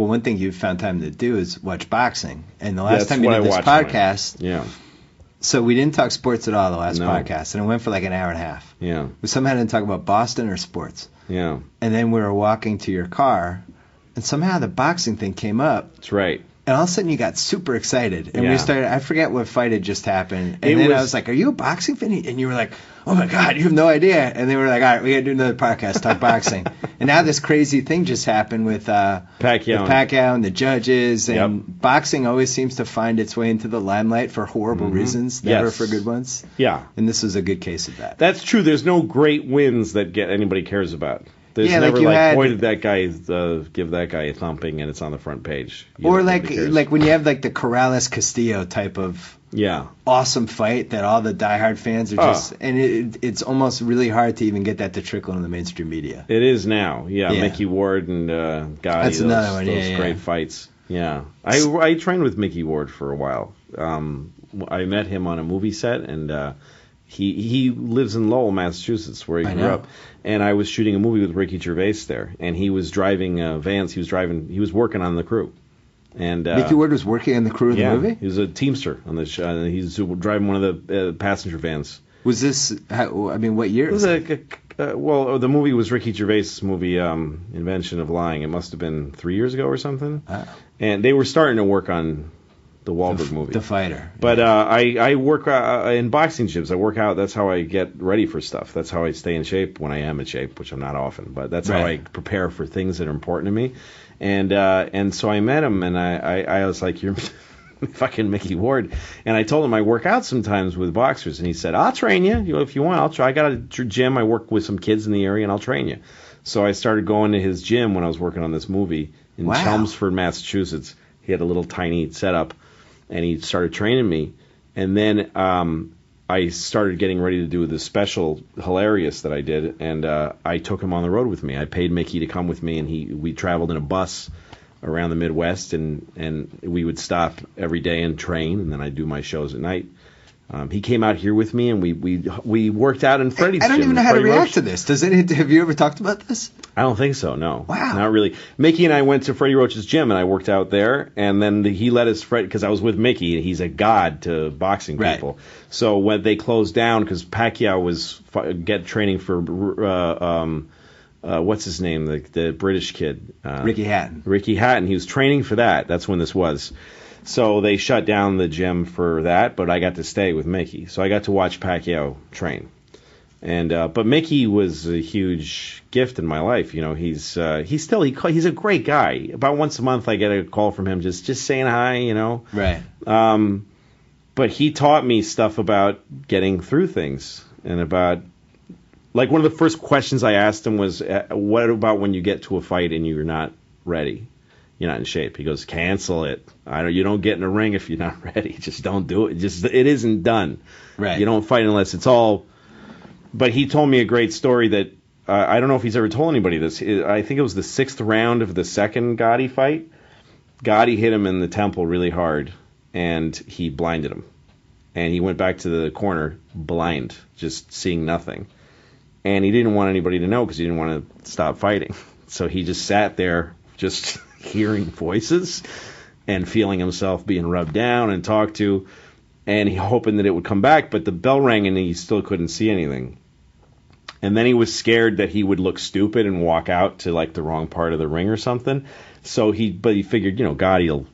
Well, one thing you've found time to do is watch boxing. And the last time you did this podcast, so we didn't talk sports at all the last podcast, and it went for like an hour and a half. Yeah. We somehow didn't talk about Boston or sports. Yeah. And then we were walking to your car, and somehow the boxing thing came up. That's right. And all of a sudden you got super excited. And we started, I forget what fight had just happened. And I was like, are you a boxing fan? And you were like, oh my God, you have no idea. And then we were like, all right, we got to do another podcast, talk boxing. And now this crazy thing just happened with Pacquiao and the judges. And boxing always seems to find its way into the limelight for horrible reasons, never for good ones. Yeah. And this was a good case of that. That's true. There's no great wins that anybody cares about. There's never like boy, did that guy give that guy a thumping and it's on the front page. Or like when you have like the Corrales Castillo type of awesome fight that all the diehard fans are just, and it's almost really hard to even get that to trickle in the mainstream media. It is now, Mickey Ward and Gotti. That's another one. Those great fights. Yeah, I trained with Mickey Ward for a while. I met him on a movie set and. He lives in Lowell, Massachusetts, where he grew up, and I was shooting a movie with Ricky Gervais there, and he was driving vans. He was working on the crew, and Mickey Ward was working on the crew of the movie. He was a teamster on the show. He's driving one of the passenger vans. Was this? What year? It was the movie was Ricky Gervais' movie, Invention of Lying. It must have been 3 years ago or something. And they were starting to work on the Wahlberg movie. The Fighter. But I work in boxing gyms. I work out. That's how I get ready for stuff. That's how I stay in shape when I am in shape, which I'm not often. But that's how I prepare for things that are important to me. And so I met him, and I was like, you're fucking Mickey Ward. And I told him I work out sometimes with boxers. And he said, I'll train you. If you want, I'll try. I got a gym. I work with some kids in the area, and I'll train you. So I started going to his gym when I was working on this movie in Chelmsford, Massachusetts. He had a little tiny setup. And he started training me. And then I started getting ready to do this special Hilarious that I did. And I took him on the road with me. I paid Mickey to come with me. And we traveled in a bus around the Midwest. And we would stop every day and train. And then I'd do my shows at night. He came out here with me, and we worked out in Freddie's gym. I don't even know how to react to this. Have you ever talked about this? I don't think so, no. Wow. Not really. Mickey and I went to Freddie Roach's gym, and I worked out there, and then he let us, because I was with Mickey, and he's a god to boxing people. So when they closed down, because Pacquiao was training for, what's his name, the British kid? Ricky Hatton. Ricky Hatton. He was training for that. That's when this was. So they shut down the gym for that, but I got to stay with Mickey. So I got to watch Pacquiao train. And but Mickey was a huge gift in my life. You know, he's a great guy. About once a month I get a call from him just saying hi, you know. Right. But he taught me stuff about getting through things, and about, like, one of the first questions I asked him was, what about when you get to a fight and you're not ready? You're not in shape. He goes, cancel it. You don't get in a ring if you're not ready. Just don't do it. It isn't done. Right. You don't fight unless it's all. But he told me a great story that I don't know if he's ever told anybody this. I think it was the 6th round of the second Gotti fight. Gotti hit him in the temple really hard, and he blinded him. And he went back to the corner blind, just seeing nothing. And he didn't want anybody to know because he didn't want to stop fighting. So he just sat there, just hearing voices and feeling himself being rubbed down and talked to, and he hoping that it would come back, but the bell rang and he still couldn't see anything. And then he was scared that he would look stupid and walk out to like the wrong part of the ring or something. So he figured, God, he'll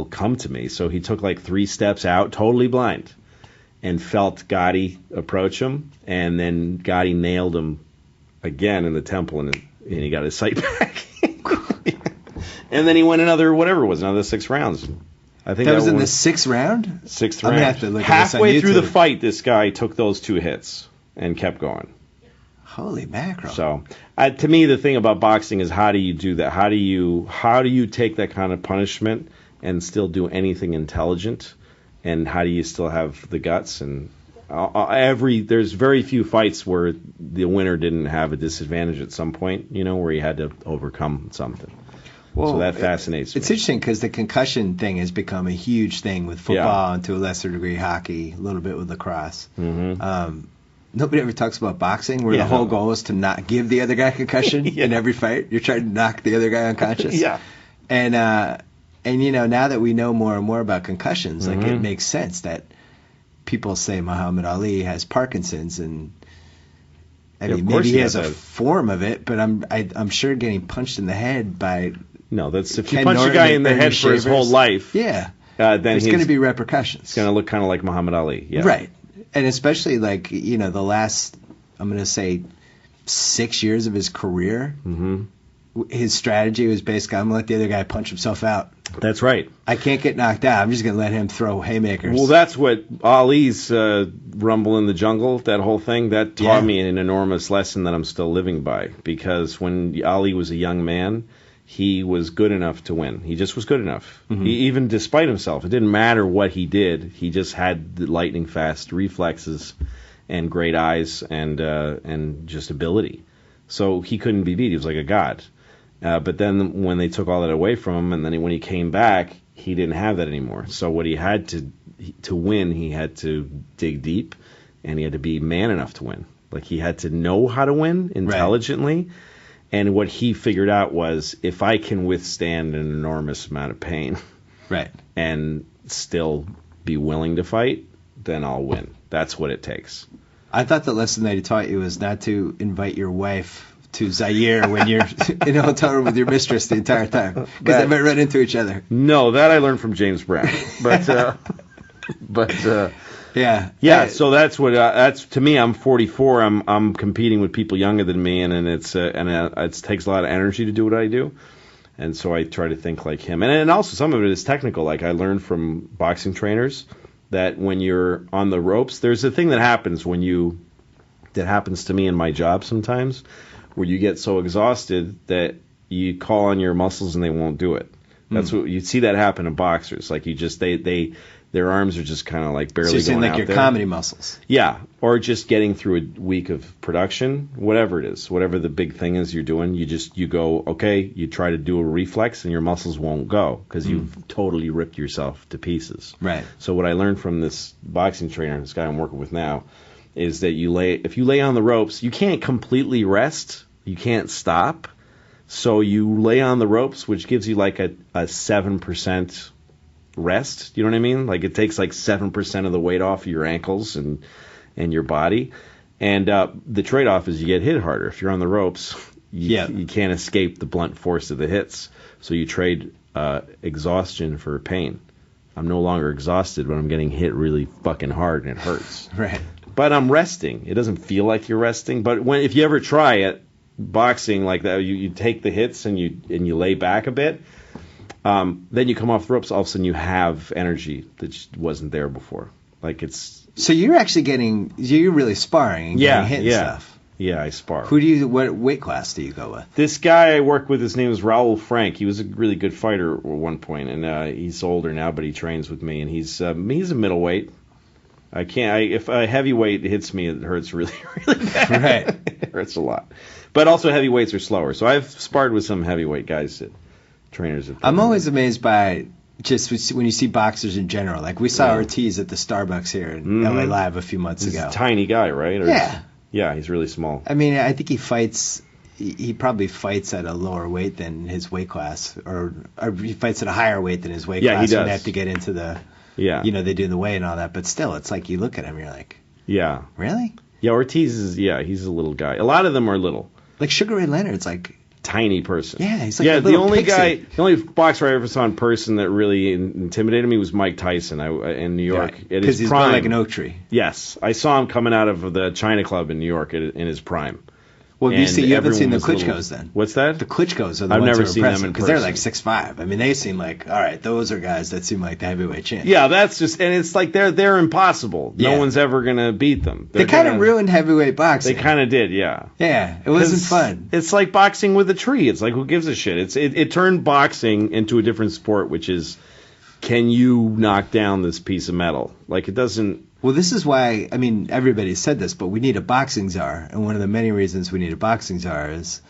come to me. So he took like 3 steps out, totally blind, and felt Gotti approach him, and then Gotti nailed him again in the temple, and he got his sight back. And then he went another 6 rounds. I think that was in the 6th round? 6th round. Halfway through the fight, this guy took those 2 hits and kept going. Holy mackerel. So, to me, the thing about boxing is, how do you do that? How do you take that kind of punishment and still do anything intelligent? And how do you still have the guts? And there's very few fights where the winner didn't have a disadvantage at some point, where he had to overcome something. Well, so that fascinates me. It's interesting because the concussion thing has become a huge thing with football and to a lesser degree hockey, a little bit with lacrosse. Mm-hmm. Nobody ever talks about boxing, where the whole goal is to not give the other guy a concussion in every fight. You're trying to knock the other guy unconscious. And now that we know more and more about concussions, like it makes sense that people say Muhammad Ali has Parkinson's, and I mean maybe he has a form of it, but I'm sure getting punched in the head by that's if you punch a guy in the head for his whole life. Yeah. Then there's going to be repercussions. It's going to look kind of like Muhammad Ali. Yeah. Right. And especially like, the last, I'm going to say 6 years of his career, his strategy was basically, I'm going to let the other guy punch himself out. That's right. I can't get knocked out. I'm just going to let him throw haymakers. Well, that's what Ali's Rumble in the Jungle, that whole thing, that taught me an enormous lesson that I'm still living by. Because when Ali was a young man, he was good enough to win. He just was good enough. Even despite himself. It didn't matter what he did. He just had the lightning fast reflexes and great eyes and just ability. So he couldn't be beat. He was like a god. But then when they took all that away from him, and then when he came back, he didn't have that anymore. So what he had to win, he had to dig deep, and he had to be man enough to win. Like he had to know how to win intelligently. Right. And what he figured out was, if I can withstand an enormous amount of pain, and still be willing to fight, then I'll win. That's what it takes. I thought the lesson that he taught you was not to invite your wife to Zaire when you're in a hotel room with your mistress the entire time, because they might run into each other. No, that I learned from James Brown. Yeah. So that's what that's to me. I'm 44. I'm competing with people younger than me, and it takes a lot of energy to do what I do, and so I try to think like him. And also some of it is technical. Like I learned from boxing trainers that when you're on the ropes, there's a thing that happens that happens to me in my job sometimes, where you get so exhausted that you call on your muscles and they won't do it. That's what you see that happen in boxers. Like you just their arms are just kind of like barely going like out your there. Comedy muscles. Yeah, or just getting through a week of production, whatever it is, whatever the big thing is you're doing, you go, okay, you try to do a reflex and your muscles won't go because you've totally ripped yourself to pieces. Right. So what I learned from this boxing trainer, this guy I'm working with now, is that if you lay on the ropes, you can't completely rest, you can't stop. So you lay on the ropes, which gives you like a 7% rest. You know what I mean? Like it takes like 7% of the weight off of your ankles and your body. And the trade-off is you get hit harder. If you're on the ropes, you can't escape the blunt force of the hits. So you trade exhaustion for pain. I'm no longer exhausted, but I'm getting hit really fucking hard and it hurts. Right. But I'm resting. It doesn't feel like you're resting. But if you ever try it, boxing like that, you take the hits and you lay back a bit. Then you come off the ropes, all of a sudden you have energy that just wasn't there before. Like it's. So you're actually you're really sparring and getting hit and stuff. Yeah, I spar. What weight class do you go with? This guy I work with, his name is Raul Frank. He was a really good fighter at one point, and he's older now, but he trains with me, and he's a middleweight. If a heavyweight hits me, it hurts really, really bad. Right. It hurts a lot. But also heavyweights are slower. So I've sparred with some heavyweight guys that trainers have. I'm always amazed by just when you see boxers in general. Like we saw Ortiz at the Starbucks here in LA Live a few months ago. He's a tiny guy, right? Yeah, he's really small. I mean, I think he fights. He probably fights at a lower weight than his weight class, or he fights at a higher weight than his weight class. Yeah, he does. When they have to get into the. Yeah. They do the weigh and all that, but still, it's like you look at him, you're like. Yeah. Really? Yeah, Ortiz is. Yeah, he's a little guy. A lot of them are little. Like Sugar Ray Leonard's like. Tiny person. Yeah, he's like a little pixie. The only boxer I ever saw in person that really intimidated me was Mike Tyson in New York. Because he's prime. Like an oak tree. Yes, I saw him coming out of the China Club in New York in his prime. Well, you haven't seen the Klitschkos then. What's that? The Klitschkos are the I've ones never who are seen them impressive in because they're like 6'5". I mean, they seem like, all right, those are guys that seem like the heavyweight champs. Yeah, that's just, and it's like they're impossible. No one's ever gonna beat them. They kind of ruined heavyweight boxing. They kind of did, yeah. Yeah, it wasn't fun. It's like boxing with a tree. It's like, who gives a shit? It turned boxing into a different sport, which is, can you knock down this piece of metal? Like it doesn't. Well, this is why, I mean, everybody said this, but we need a boxing czar. And one of the many reasons we need a boxing czar is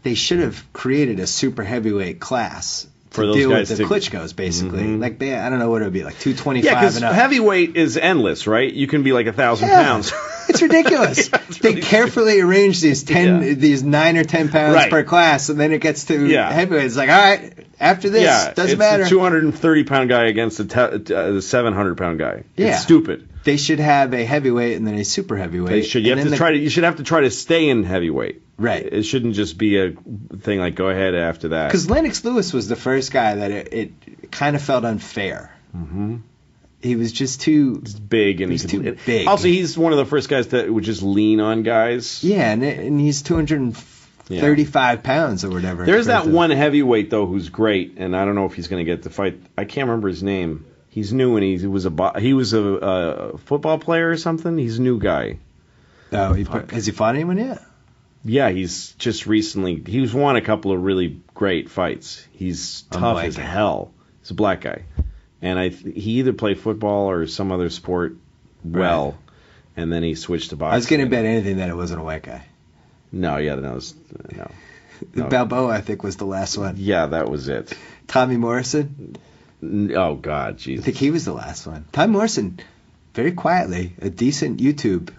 they should have created a super heavyweight class for those deal guys with the Klitschkos, basically. Mm-hmm. Like I don't know what it would be, like 225 because and up. Heavyweight is endless, right? You can be like 1,000 pounds. It's ridiculous. They carefully arrange these 9 or 10 pounds per class, and then it gets to heavyweight. It's like, all right, after this, doesn't matter. It's a 230-pound guy against a 700-pound guy. Yeah. It's stupid. They should have a heavyweight and then a super heavyweight. They should. You should have to try to stay in heavyweight. Right. It shouldn't just be a thing like go ahead after that. Because Lennox Lewis was the first guy that it kind of felt unfair. Mm-hmm. He was just too big, and he's too big. Also, he's one of the first guys that would just lean on guys. Yeah, and he's 235 pounds or whatever. There's that one heavyweight though who's great, and I don't know if he's going to get the fight. I can't remember his name. He's new, and he was a football player or something. He's a new guy. Oh, has he fought anyone yet? Yeah, he's just recently. He's won a couple of really great fights. He's tough as hell. He's a black guy, and he either played football or some other sport well, and then he switched to boxing. I was going to bet anything that it wasn't a white guy. No. Balboa, I think, was the last one. Yeah, that was it. Tommy Morrison. Oh God, Jesus! I think he was the last one. Tommy Morrison, very quietly, a decent YouTube.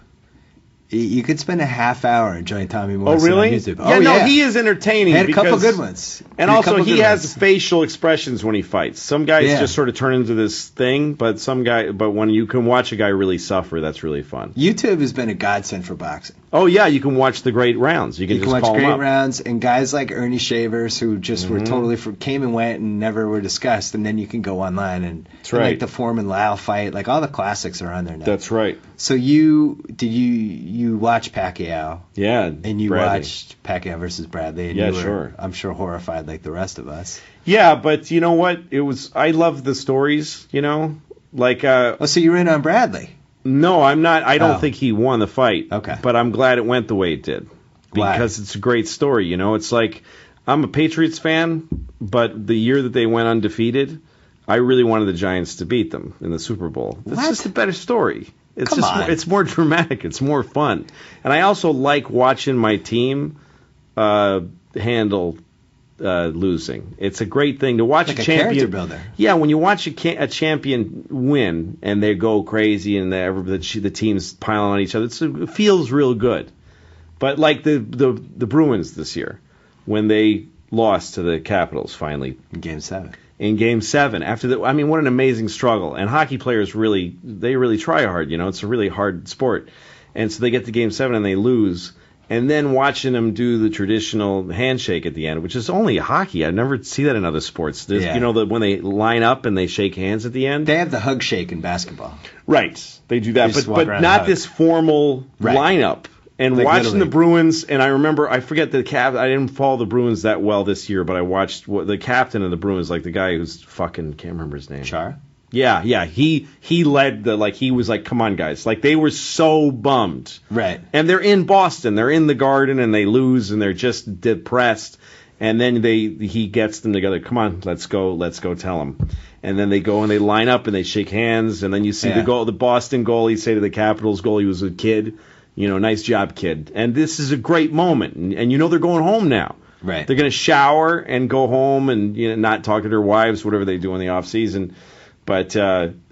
You could spend a half hour enjoying Tommy Morrison on YouTube. Yeah, he is entertaining. He had a couple good ones. And also, he has facial expressions when he fights. Some guys just sort of turn into this thing, but when you can watch a guy really suffer, that's really fun. YouTube has been a godsend for boxing. Oh yeah, you can watch the great rounds. You can just watch call great them up. rounds, and guys like Ernie Shavers who just were totally came and went and never were discussed, and then you can go online and like the Foreman Lau fight, like all the classics are on there now. That's right. So you watch Pacquiao? Yeah, and you watched Pacquiao versus Bradley. And you were, sure. I'm sure horrified like the rest of us. Yeah, but you know what? I love the stories. You know, like. So you're in on Bradley? No, I'm not. I don't think he won the fight. Okay. But I'm glad it went the way it did. Because it's a great story, you know. It's like, I'm a Patriots fan, but the year that they went undefeated, I really wanted the Giants to beat them in the Super Bowl. It's just a better story. It's more dramatic. It's more fun. And I also like watching my team handle losing. It's a great thing to watch like a champion. Character builder. Yeah, when you watch a champion win and they go crazy and the teams piling on each other, it feels real good. But like the Bruins this year, when they lost to the Capitals finally in Game 7. In Game 7, what an amazing struggle. And hockey players really try hard. You know, it's a really hard sport. And so they get to Game 7 and they lose. And then watching them do the traditional handshake at the end, which is only hockey. I never see that in other sports. You know, when they line up and they shake hands at the end. They have the hug shake in basketball. Right. They do that. But not this formal lineup. And like watching the Bruins, and I forget the cap. I didn't follow the Bruins that well this year, but I watched the captain of the Bruins, like the guy who's can't remember his name. Chara? Yeah. He led he was like, come on, guys. Like, they were so bummed. Right. And they're in Boston. They're in the Garden, and they lose, and they're just depressed. And then he gets them together. Come on, let's go tell them. And then they go and they line up and they shake hands, and then you see the Boston goalie say to the Capitals goalie, who's a kid, you know, nice job, kid. And this is a great moment. And you know they're going home now. Right. They're going to shower and go home and not talk to their wives, whatever they do in the off season. But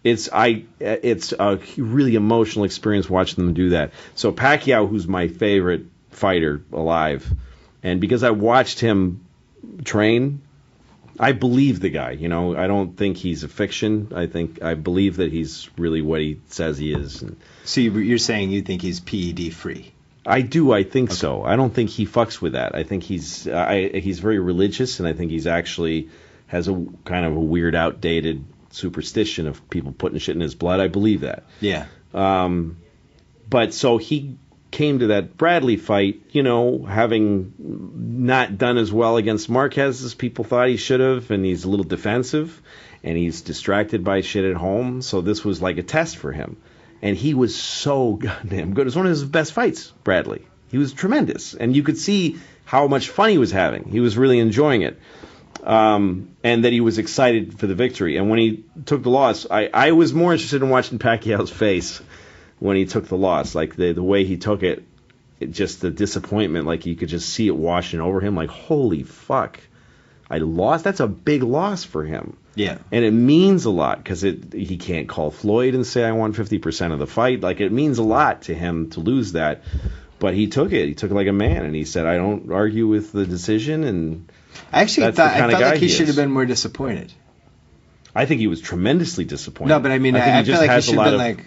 it's a really emotional experience watching them do that. So Pacquiao, who's my favorite fighter alive, and because I watched him train, I believe the guy. You know, I don't think he's a fiction. I believe that he's really what he says he is. So you're saying you think he's PED free? I do. I think so. I don't think he fucks with that. I think he's very religious, and I think he's actually has a kind of a weird, outdated superstition of people putting shit in his blood. I believe that. Yeah. But so he came to that Bradley fight, you know, having not done as well against Marquez as people thought he should have, and he's a little defensive, and he's distracted by shit at home. So this was like a test for him. And he was so goddamn good. It was one of his best fights, Bradley. He was tremendous. And you could see how much fun he was having. He was really enjoying it. And that he was excited for the victory. And when he took the loss, I was more interested in watching Pacquiao's face when he took the loss. Like the way he took it, just the disappointment. Like you could just see it washing over him. Like, holy fuck. I lost. That's a big loss for him. Yeah. And it means a lot because he can't call Floyd and say I won 50% of the fight. Like, it means a lot to him to lose that. But he took it. He took it like a man, and he said, I don't argue with the decision. And I felt like he should have been more disappointed. I think he was tremendously disappointed. No, but I mean, I feel like he should have been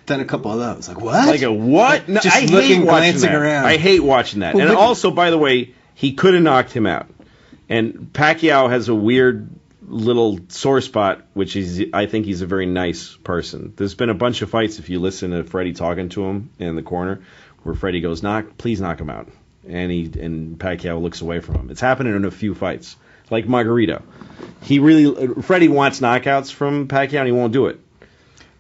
done a couple of those. Like, what? Like a what? No, just looking, glancing around. I hate watching that. Well, and also, by the way, he could have knocked him out. And Pacquiao has a weird little sore spot, which is, I think he's a very nice person. There's been a bunch of fights, if you listen to Freddie talking to him in the corner, where Freddie goes, please knock him out. And Pacquiao looks away from him. It's happened in a few fights. Like Margarito. Freddie wants knockouts from Pacquiao, and he won't do it.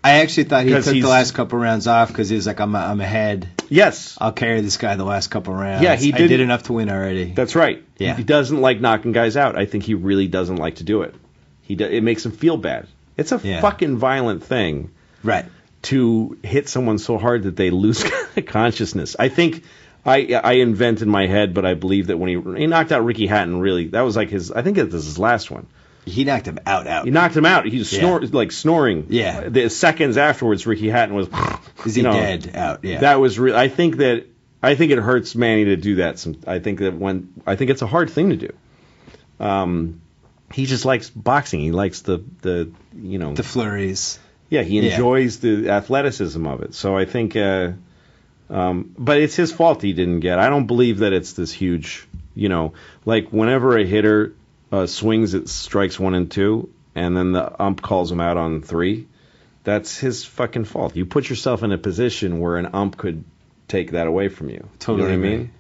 I actually thought he took the last couple rounds off because he was like, I'm ahead. Yes. I'll carry this guy the last couple rounds. Yeah, I did enough to win already. That's right. Yeah. He doesn't like knocking guys out. I think he really doesn't like to do it. It makes him feel bad. It's a fucking violent thing. Right. To hit someone so hard that they lose consciousness. I think I invent in my head, but I believe that when he knocked out Ricky Hatton, really, that was like I think this is his last one. He knocked him out. He knocked him out. He was snoring. Yeah. The seconds afterwards, Ricky Hatton was. Is he dead out? Yeah. That was real. I think it hurts Manny to do that. I think it's a hard thing to do. He just likes boxing. He likes the flurries. Yeah, he enjoys the athleticism of it. So I think, but it's his fault he didn't get. I don't believe that it's this huge, like whenever a hitter swings at strikes 1 and 2, and then the ump calls him out on 3, that's his fucking fault. You put yourself in a position where an ump could take that away from you. Totally. You know what I mean?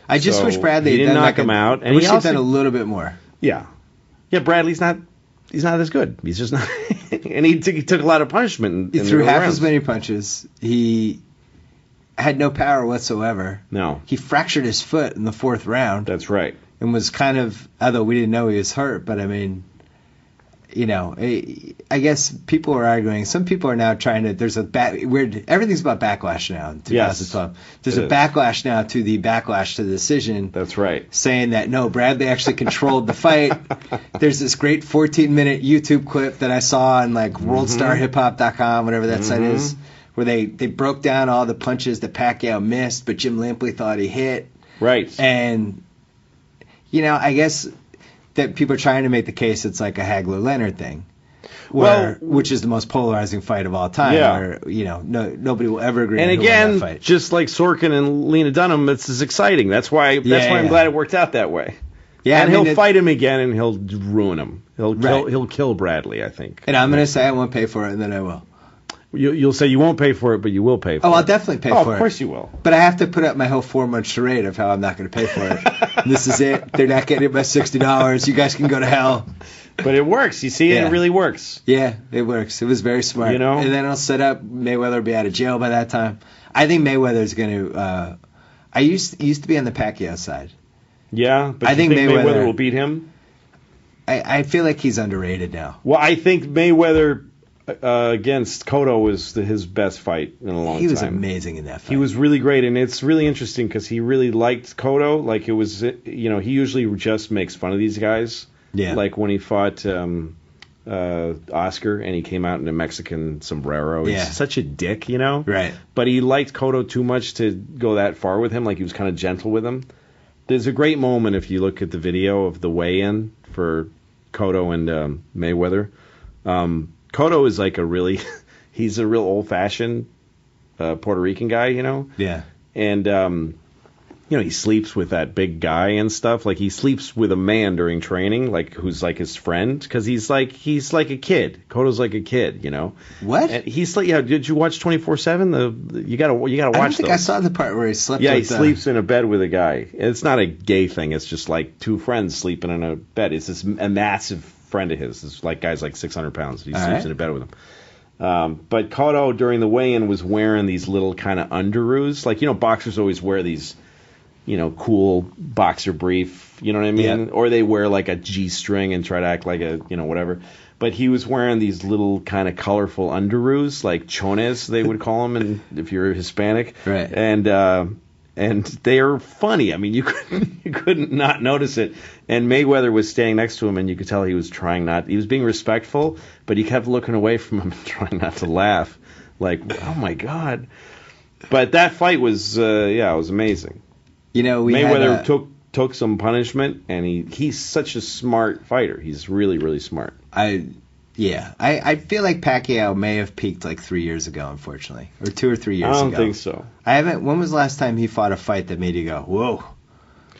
I just wish Bradley he didn't knock him out, and he done a little bit more. Yeah. Yeah, Bradley's not. He's not as good. He's just not. And he took a lot of punishment. He threw half as many punches. He had no power whatsoever. No. He fractured his foot in the 4th round. That's right. And was kind of, although we didn't know he was hurt, but I mean, I guess people are arguing. Some people are now trying to. There's everything's about backlash now in 2012. Yes, there's a backlash now to the backlash to the decision. That's right. Saying that no, Bradley actually controlled the fight. There's this great 14-minute YouTube clip that I saw on like WorldStarHipHop.com, whatever that site is, where they broke down all the punches that Pacquiao missed, but Jim Lampley thought he hit. Right. And I guess that people are trying to make the case it's like a Hagler-Leonard thing, which is the most polarizing fight of all time. Yeah. Where, nobody will ever agree. And on again, that fight. Just like Sorkin and Lena Dunham, it's as exciting. That's why I'm glad it worked out that way. Yeah, and he'll fight him again, and he'll ruin him. He'll kill Bradley, I think. And I'm going to say I won't pay for it, and then I will. You'll say you won't pay for it, but you will pay for it. Oh, I'll definitely pay for it. Of course you will. But I have to put up my whole 4-month charade of how I'm not going to pay for it. This is it. They're not getting it by $60. You guys can go to hell. But it works. You see, it really works. Yeah, it works. It was very smart. And then I'll set up. Mayweather will be out of jail by that time. I think Mayweather's going to. I used to be on the Pacquiao side. Yeah, but I think Mayweather will beat him. I feel like he's underrated now. Well, I think Mayweather against Cotto was his best fight in a long time. He was amazing in that fight. He was really great, and it's really interesting because he really liked Cotto. Like, it was, he usually just makes fun of these guys. Yeah. Like when he fought Oscar and he came out in a Mexican sombrero. He's such a dick, Right. But he liked Cotto too much to go that far with him. Like, he was kind of gentle with him. There's a great moment if you look at the video of the weigh-in for Cotto and Mayweather. Cotto is like he's a real old-fashioned Puerto Rican guy, Yeah. And, he sleeps with that big guy and stuff. Like, he sleeps with a man during training, like, who's like his friend, because he's like a kid. Cotto's like a kid, What? And he's like, did you watch 24/7? You gotta watch. I don't think I saw the part where he slept. Yeah, he sleeps in a bed with a guy. It's not a gay thing. It's just like two friends sleeping in a bed. It's a massive friend of his. It's like guy's like 600 pounds. He sleeps in a bed with him. But Cotto during the weigh-in was wearing these little kind of underoos. Like, boxers always wear these, cool boxer brief, you know what I mean? Yeah. Or they wear like a G-string and try to act like a, whatever. But he was wearing these little kind of colorful underoos, like chones, they would call them if you're Hispanic. Right. And And they are funny. I mean, you couldn't not notice it. And Mayweather was standing next to him, and you could tell he was he was being respectful, but he kept looking away from him and trying not to laugh. Like, oh my God. But that fight was, it was amazing. Mayweather took some punishment, and he's such a smart fighter. He's really, really smart. I feel like Pacquiao may have peaked like 3 years ago, unfortunately, or 2 or 3 years ago. I don't think so. When was the last time he fought a fight that made you go, whoa?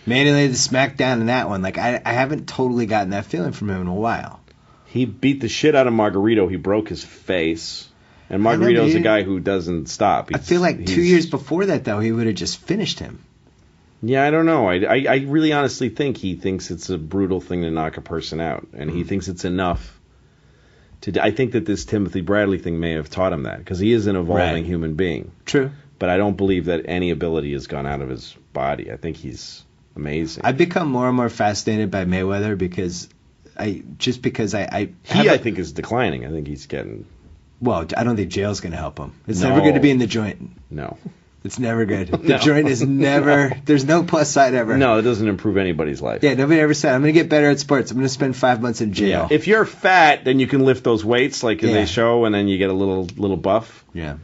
Man, he laid the smack down in that one. Like, I haven't totally gotten that feeling from him in a while. He beat the shit out of Margarito. He broke his face. And Margarito's a guy who doesn't stop. I feel like 2 years before that, though, he would have just finished him. Yeah, I don't know. I really honestly think he thinks it's a brutal thing to knock a person out. And he thinks it's enough. I think that this Timothy Bradley thing may have taught him that, because he is an evolving human being. True. But I don't believe that any ability has gone out of his body. I think he's amazing. I've become more and more fascinated by Mayweather because I think is declining. I think he's getting... Well, I don't think jail's going to help him. It's never good to be in the joint. No. It's never good. The joint is never... There's no plus side ever. No, it doesn't improve anybody's life. Yeah, nobody ever said, I'm going to get better at sports. I'm going to spend 5 months in jail. Yeah. If you're fat, then you can lift those weights like they show, and then you get a little buff. Yeah.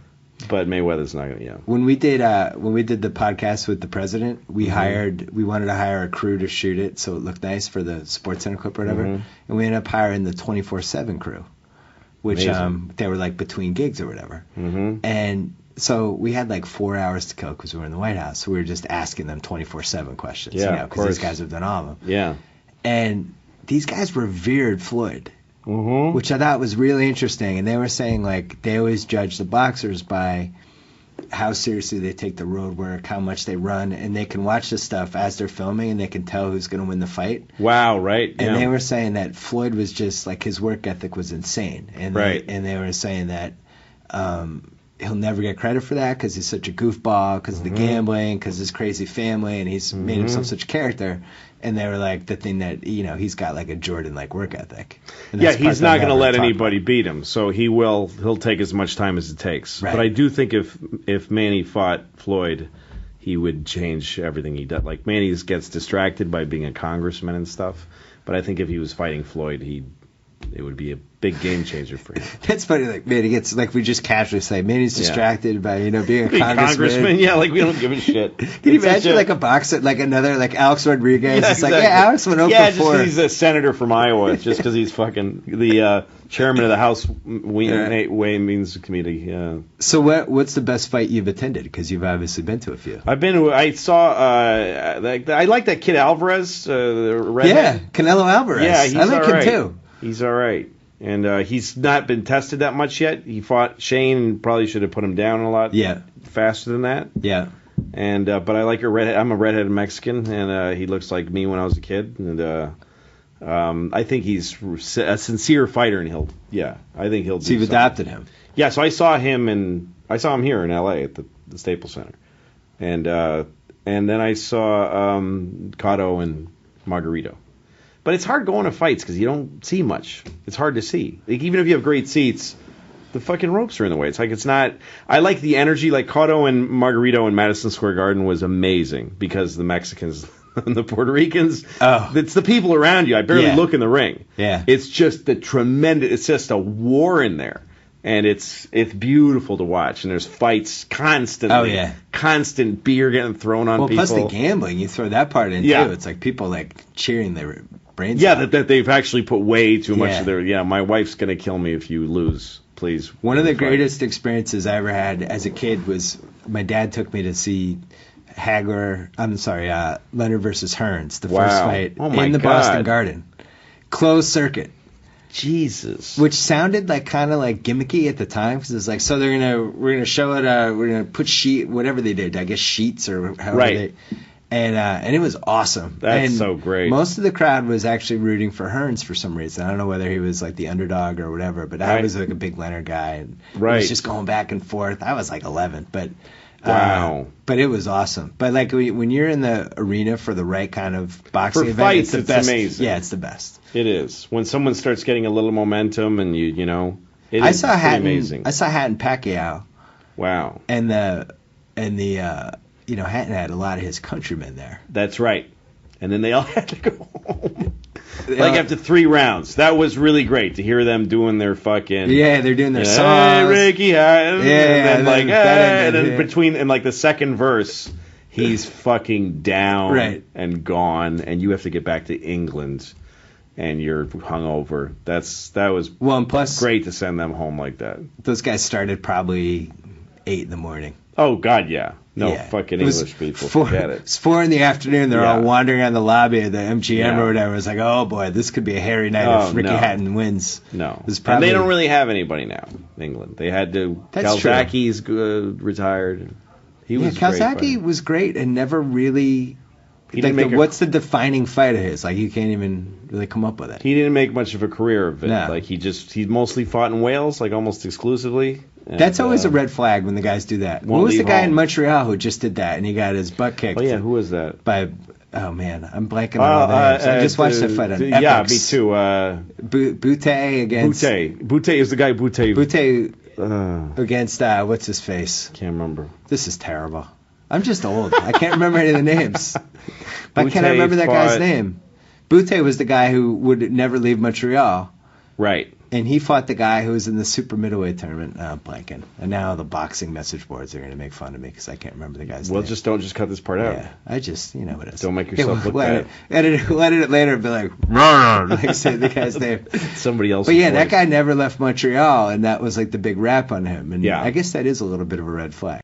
But Mayweather's not going to, When we did the podcast with the president, we wanted to hire a crew to shoot it so it looked nice for the Sports Center clip or whatever. And we ended up hiring the 24/7 crew, which they were like between gigs or whatever. And so we had like 4 hours to kill because we were in the White House. So we were just asking them 24/7 questions, because these guys have done all of them. Yeah. And these guys revered Floyd, which I thought was really interesting. And they were saying like they always judge the boxers by how seriously they take the road work, how much they run, and they can watch this stuff as they're filming, and they can tell who's going to win the fight. Wow, right. And they were saying that Floyd was just like his work ethic was insane, and they were saying that he'll never get credit for that because he's such a goofball, because of the gambling, because his crazy family, and he's made himself such a character. And they were like, the thing that, he's got like a Jordan-like work ethic. Yeah, he's not going to let anybody beat him, so he'll take as much time as it takes. Right. But I do think if Manny fought Floyd, he would change everything he does. Like, Manny gets distracted by being a congressman and stuff, but I think if he was fighting Floyd, it would be a big game changer for him. That's funny. Like, man, he gets, like, we just casually say, man, he's distracted by, being a congressman. Yeah, like, we don't give a shit. Can you imagine, like, a boxer, like another, like, Alex Rodriguez? It's like, Alex went over just because he's a senator from Iowa. Just because he's fucking the chairman of the House Ways Committee. Yeah. So what's the best fight you've attended? Because you've obviously been to a few. I saw, I like that kid Alvarez, the redhead. Yeah, Canelo Alvarez. Yeah, I like him too. He's all right. And he's not been tested that much yet. He fought Shane and probably should have put him down a lot faster than that. Yeah. And but I like a redhead. I'm a redheaded Mexican, and he looks like me when I was a kid. And I think he's a sincere fighter, and I think he'll do So you've adopted him? Yeah, so I saw him here in L.A. at the Staples Center. And then I saw Cotto and Margarito. But it's hard going to fights because you don't see much. It's hard to see. Like, even if you have great seats, the fucking ropes are in the way. It's like it's not... I like the energy. Like, Cotto and Margarito in Madison Square Garden was amazing because the Mexicans and the Puerto Ricans... Oh. It's the people around you. I barely look in the ring. Yeah. It's just the tremendous... It's just a war in there. And it's beautiful to watch. And there's fights constantly. Oh, yeah. Constant beer getting thrown on people. Well, plus the gambling. You throw that part in, too. It's like people, like, cheering their... that they've actually put way too much of their... Yeah, my wife's going to kill me if you lose. Please. One of the greatest experiences I ever had as a kid was my dad took me to see Leonard versus Hearns, the first fight in the Boston Garden. Closed circuit. Jesus. Which sounded like kind of like gimmicky at the time because it's like, so we're gonna show it, we're gonna put whatever they did, I guess sheets or however they... And it was awesome. That's so great. Most of the crowd was actually rooting for Hearns for some reason. I don't know whether he was like the underdog or whatever, but I was like a big Leonard guy, and it was just going back and forth. I was like 11, but wow. But it was awesome. But like when you're in the arena for the right kind of boxing event, fights, it's the best. Amazing. Yeah, it's the best. It is. When someone starts getting a little momentum, and I saw Hatton amazing. I saw Hatton Pacquiao. Wow. And the Hatton had a lot of his countrymen there. That's right. And then they all had to go home. Like after 3 rounds. That was really great to hear them doing their fucking... Yeah, they're doing their songs. Hey, Ricky Hatton. Yeah, and then between, in like the second verse, he's fucking down and gone, and you have to get back to England, and you're hungover. That was and plus, great to send them home like that. Those guys started probably 8 in the morning. Oh, God, yeah. No, fucking English people, forget it. It's 4 in the afternoon. They're all wandering on the lobby of the MGM or whatever. It's like, oh, boy, this could be a hairy night if Ricky Hatton wins. No. And they don't really have anybody now in England. They had to... Calzaki's retired. He was Calzaki was great and never really... what's the defining fight of his? Like, you can't even really come up with it. He didn't make much of a career of it. No. Like, he mostly fought in Wales, like almost exclusively. And, that's always a red flag when the guys do that. Who was the guy in Montreal who just did that and he got his butt kicked? Oh, yeah, who was that? Oh, man, I'm blanking on the names. I just watched that fight on Epix. Yeah, me too. Boutte against... Boutte is the guy Boutte against, what's his face? Can't remember. This is terrible. I'm just old. I can't remember any of the names. Why can't I remember that guy's name? Boutte was the guy who would never leave Montreal. Right. And he fought the guy who was in the super middleweight tournament. I'm blanking. And now the boxing message boards are going to make fun of me because I can't remember the guy's name. Well, just cut this part out. Yeah, I just, what it is. Don't make yourself look bad. Edit it later and be like, like say the guy's name. Somebody else. But yeah, that guy never left Montreal, and that was like the big rap on him. And I guess that is a little bit of a red flag.